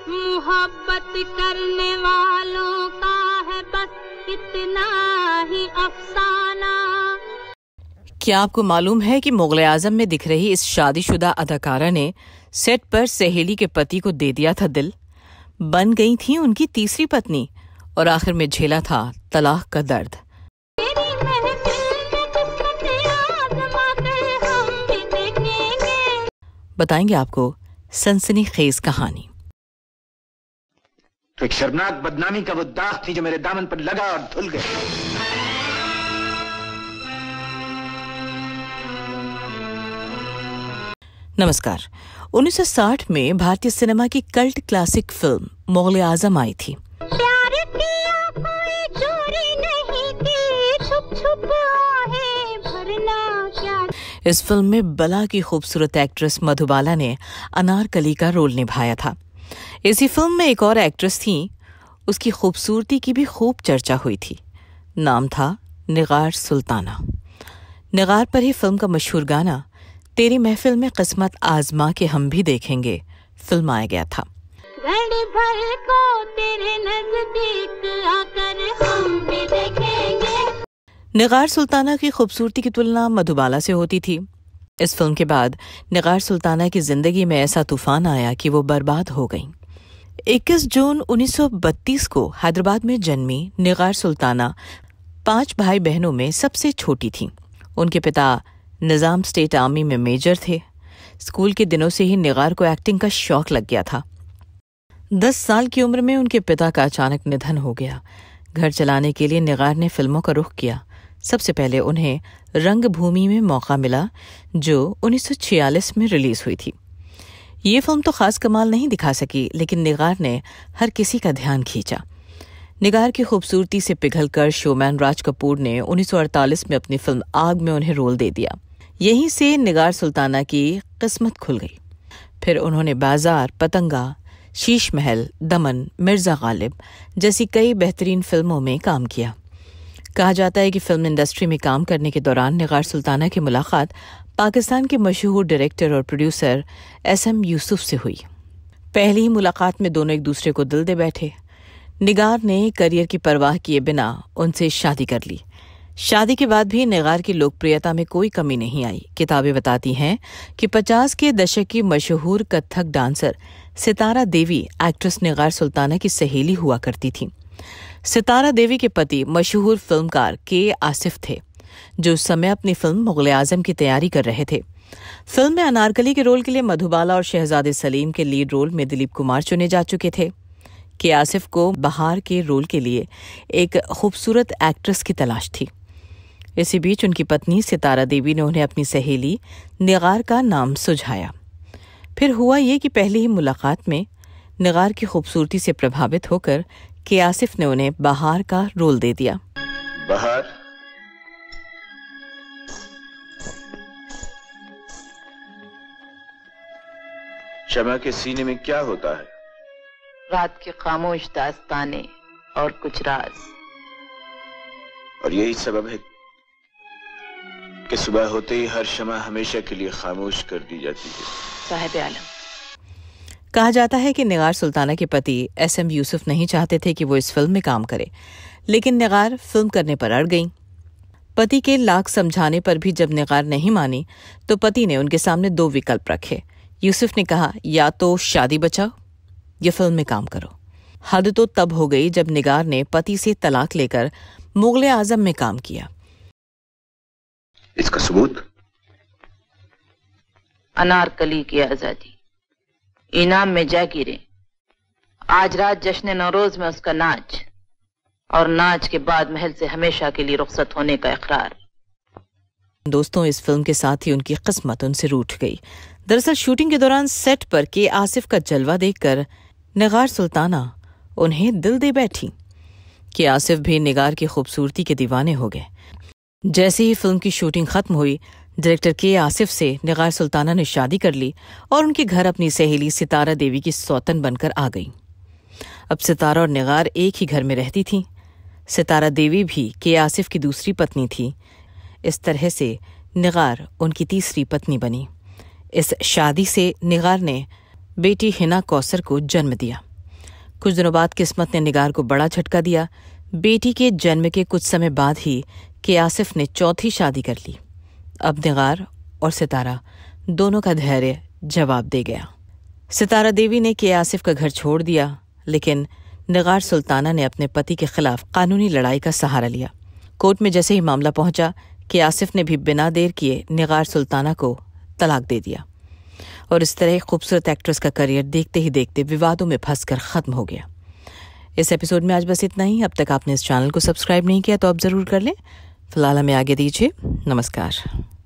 मोहब्बत करने वालों का है बस इतना ही अफसाना। क्या आपको मालूम है कि मुगल आजम में दिख रही इस शादीशुदा अदाकारा ने सेट पर सहेली के पति को दे दिया था दिल, बन गई थी उनकी तीसरी पत्नी और आखिर में झेला था तलाक का दर्द। बताएंगे आपको सनसनीखेज कहानी। तो एक शर्मनाक बदनामी का वो दाग थी जो मेरे दामन पर लगा और धुल गया। नमस्कार। 1960 में भारतीय सिनेमा की कल्ट क्लासिक फिल्म मुगल आजम आई थी। प्यार किया कोई चोरी नहीं की, छुप छुप आहें भरना क्या। इस फिल्म में बला की खूबसूरत एक्ट्रेस मधुबाला ने अनारकली का रोल निभाया था। इसी फिल्म में एक और एक्ट्रेस थी, उसकी खूबसूरती की भी खूब चर्चा हुई थी। नाम था निगार सुल्ताना। निगार पर ही फिल्म का मशहूर गाना तेरी महफिल में किस्मत आजमा के हम भी देखेंगे फिल्माया गया था। घड़ी भर को तेरे नजदीक आकर हम भी देखेंगे। निगार सुल्ताना की खूबसूरती की तुलना मधुबाला से होती थी। इस फिल्म के बाद निगार सुल्ताना की जिंदगी में ऐसा तूफान आया कि वो बर्बाद हो गईं। 21 जून 1932 को हैदराबाद में जन्मी निगार सुल्ताना 5 भाई बहनों में सबसे छोटी थीं। उनके पिता निजाम स्टेट आर्मी में मेजर थे। स्कूल के दिनों से ही निगार को एक्टिंग का शौक लग गया था। 10 साल की उम्र में उनके पिता का अचानक निधन हो गया। घर चलाने के लिए निगार ने फिल्मों का रुख किया। सबसे पहले उन्हें रंगभूमि में मौका मिला, जो 1946 में रिलीज हुई थी। ये फिल्म तो खास कमाल नहीं दिखा सकी, लेकिन निगार ने हर किसी का ध्यान खींचा। निगार की खूबसूरती से पिघलकर शोमैन राज कपूर ने 1948 में अपनी फिल्म आग में उन्हें रोल दे दिया। यहीं से निगार सुल्ताना की किस्मत खुल गई। फिर उन्होंने बाजार, पतंगा, शीश महल, दमन, मिर्जा गालिब जैसी कई बेहतरीन फिल्मों में काम किया। कहा जाता है कि फिल्म इंडस्ट्री में काम करने के दौरान निगार सुल्ताना की मुलाकात पाकिस्तान के मशहूर डायरेक्टर और प्रोड्यूसर SM यूसुफ से हुई। पहली ही मुलाकात में दोनों एक दूसरे को दिल दे बैठे। निगार ने करियर की परवाह किए बिना उनसे शादी कर ली। शादी के बाद भी निगार की लोकप्रियता में कोई कमी नहीं आई। किताबें बताती हैं कि 50 के दशक की मशहूर कथक डांसर सितारा देवी एक्ट्रेस निगार सुल्ताना की सहेली हुआ करती थी। सितारा देवी के पति मशहूर फिल्मकार के आसिफ थे, जो उस समय अपनी फिल्म मुगल आजम की तैयारी कर रहे थे। फिल्म में अनारकली के रोल के लिए मधुबाला और शहजादे सलीम के लीड रोल में दिलीप कुमार चुने जा चुके थे। के आसिफ को बहार के रोल के लिए एक खूबसूरत एक्ट्रेस की तलाश थी। इसी बीच उनकी पत्नी सितारा देवी ने उन्हें अपनी सहेली निगार का नाम सुझाया। फिर हुआ ये कि पहली ही मुलाकात में निगार की खूबसूरती से प्रभावित होकर के आसिफ ने उन्हें बहार का रोल दे दिया। बहार, शमा के सीने में क्या होता है? रात की खामोश दास्ताने और कुछ राज। और यही सबब है कि सुबह होते ही हर शमा हमेशा के लिए खामोश कर दी जाती है। साहिब आलम, कहा जाता है कि निगार सुल्ताना के पति SM यूसुफ नहीं चाहते थे कि वो इस फिल्म में काम करे, लेकिन निगार फिल्म करने पर अड़ गईं। पति के लाख समझाने पर भी जब निगार नहीं मानी, तो पति ने उनके सामने 2 विकल्प रखे। यूसुफ ने कहा, या तो शादी बचाओ या फिल्म में काम करो। हद तो तब हो गई जब निगार ने पति से तलाक लेकर मुगल आजम में काम किया। इसका सबूत? अनारकली की आजादी, इनाम में जागीरें, आज रात जश्न नौरोज में उसका नाच, और नाच के बाद महल से हमेशा के लिए रुखसत होने का इकरार। दोस्तों, इस फिल्म के साथ ही उनकी किस्मत उनसे रूठ गई। दरअसल शूटिंग के दौरान सेट पर के आसिफ का जलवा देखकर निगार सुल्ताना उन्हें दिल दे बैठी। के आसिफ भी निगार की खूबसूरती के दीवाने हो गए। जैसे ही फिल्म की शूटिंग खत्म हुई, डायरेक्टर के आसिफ से निगार सुल्ताना ने शादी कर ली और उनके घर अपनी सहेली सितारा देवी की सौतन बनकर आ गई। अब सितारा और निगार एक ही घर में रहती थीं। सितारा देवी भी के आसिफ की दूसरी पत्नी थी। इस तरह से निगार उनकी तीसरी पत्नी बनी। इस शादी से निगार ने बेटी हिना कौसर को जन्म दिया। कुछ दिनों बाद किस्मत ने निगार को बड़ा झटका दिया। बेटी के जन्म के कुछ समय बाद ही के आसिफ ने चौथी शादी कर ली। अब निगार और सितारा दोनों का धैर्य जवाब दे गया। सितारा देवी ने के आसिफ का घर छोड़ दिया, लेकिन निगार सुल्ताना ने अपने पति के खिलाफ कानूनी लड़ाई का सहारा लिया। कोर्ट में जैसे ही मामला पहुंचा, के आसिफ ने भी बिना देर किए निगार सुल्ताना को तलाक दे दिया और इस तरह खूबसूरत एक्ट्रेस का करियर देखते ही देखते विवादों में फंसकर खत्म हो गया। इस एपिसोड में आज बस इतना ही। अब तक आपने इस चैनल को सब्सक्राइब नहीं किया तो अब जरूर कर लें। फिलहाल हमें आगे दीजिए। नमस्कार।